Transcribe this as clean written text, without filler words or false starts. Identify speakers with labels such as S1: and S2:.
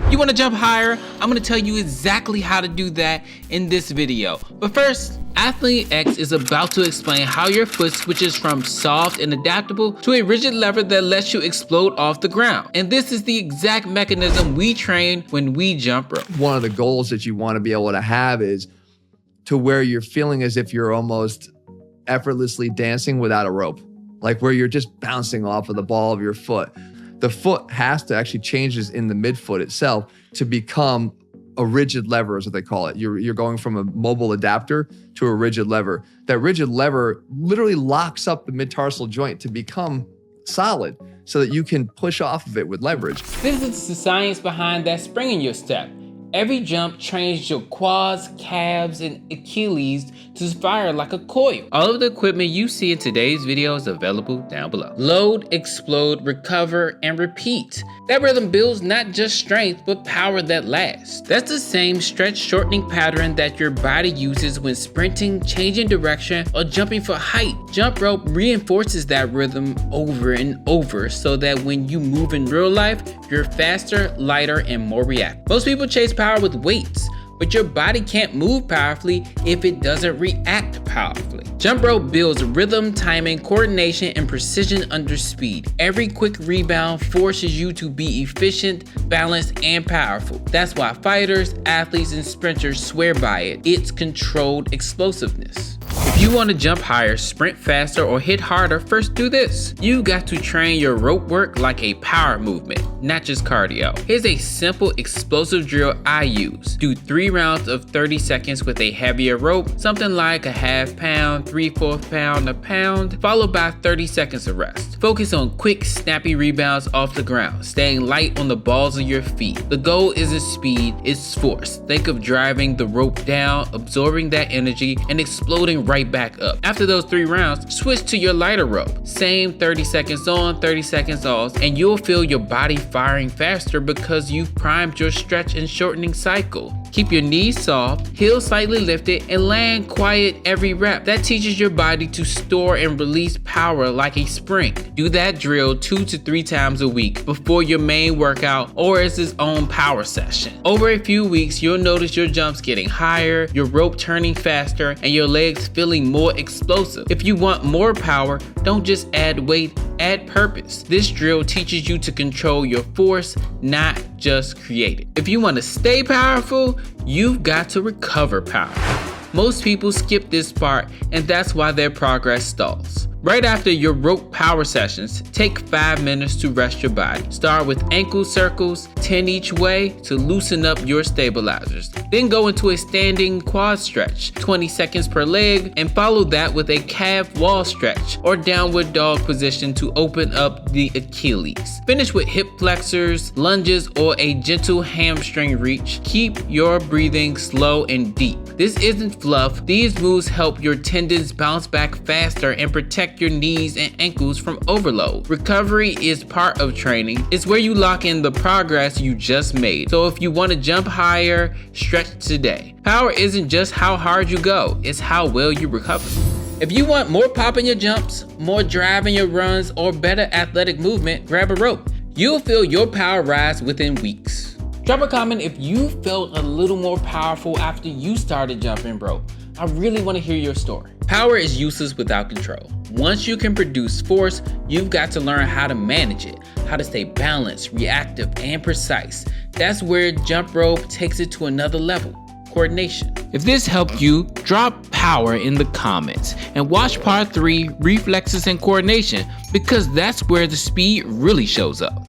S1: You want to jump higher? I'm going to tell you exactly how to do that in this video. But first, Athlete X is about to explain how your foot switches from soft and adaptable to a rigid lever that lets you explode off the ground. And this is the exact mechanism we train when we jump rope.
S2: One of the goals that you want to be able to have is to where you're feeling as if you're almost effortlessly dancing without a rope, like where you're just bouncing off of the ball of your foot. The foot has to actually changes in the midfoot itself to become a rigid lever is what they call it. You're going from a mobile adapter to a rigid lever. That rigid lever literally locks up the mid-tarsal joint to become solid so that you can push off of it with leverage.
S1: This is the science behind that spring in your step. Every jump trains your quads, calves, and Achilles to fire like a coil. All of the equipment you see in today's video is available down below. Load, explode, recover, and repeat. That rhythm builds not just strength, but power that lasts. That's the same stretch shortening pattern that your body uses when sprinting, changing direction, or jumping for height. Jump rope reinforces that rhythm over and over so that when you move in real life, you're faster, lighter, and more reactive. Most people chase power with weights, but your body can't move powerfully if it doesn't react powerfully. Jump rope builds rhythm, timing, coordination, and precision under speed. Every quick rebound forces you to be efficient, balanced, and powerful. That's why fighters, athletes, and sprinters swear by it. It's controlled explosiveness. If you want to jump higher, sprint faster, or hit harder, first do this. You've got to train your rope work like a power movement, not just cardio. Here's a simple explosive drill I use. Do 3 rounds of 30 seconds with a heavier rope, something like a half pound, 3/4 pound, a pound, followed by 30 seconds of rest. Focus on quick, snappy rebounds off the ground, staying light on the balls of your feet. The goal isn't speed, it's force. Think of driving the rope down, absorbing that energy, and exploding right back up. After those 3 rounds, switch to your lighter rope. Same 30 seconds on, 30 seconds off, and you'll feel your body firing faster because you've primed your stretch and shortening cycle. Keep your knees soft, heels slightly lifted, and land quiet every rep. That teaches your body to store and release power like a spring. Do that drill 2 to 3 times a week before your main workout or as its own power session. Over a few weeks, you'll notice your jumps getting higher, your rope turning faster, and your legs feeling more explosive. If you want more power, don't just add weight, add purpose. This drill teaches you to control your force, not just create it. If you want to stay powerful, you've got to recover power. Most people skip this part, and that's why their progress stalls. Right after your rope power sessions, take 5 minutes to rest your body. Start with ankle circles, 10 each way to loosen up your stabilizers. Then go into a standing quad stretch, 20 seconds per leg, and follow that with a calf wall stretch or downward dog position to open up the Achilles. Finish with hip flexors, lunges, or a gentle hamstring reach. Keep your breathing slow and deep. This isn't fluff. These moves help your tendons bounce back faster and protect your knees and ankles from overload. Recovery is part of training. It's where you lock in the progress you just made. So if you want to jump higher, stretch today. Power isn't just how hard you go, it's how well you recover. If you want more pop in your jumps, more drive in your runs, or better athletic movement, grab a rope. You'll feel your power rise within weeks. Drop a comment if you felt a little more powerful after you started jumping rope. I really want to hear your story. Power is useless without control. Once you can produce force, you've got to learn how to manage it, how to stay balanced, reactive, and precise. That's where jump rope takes it to another level. Coordination. If this helped you, drop power in the comments and watch part 3, reflexes and coordination, because that's where the speed really shows up.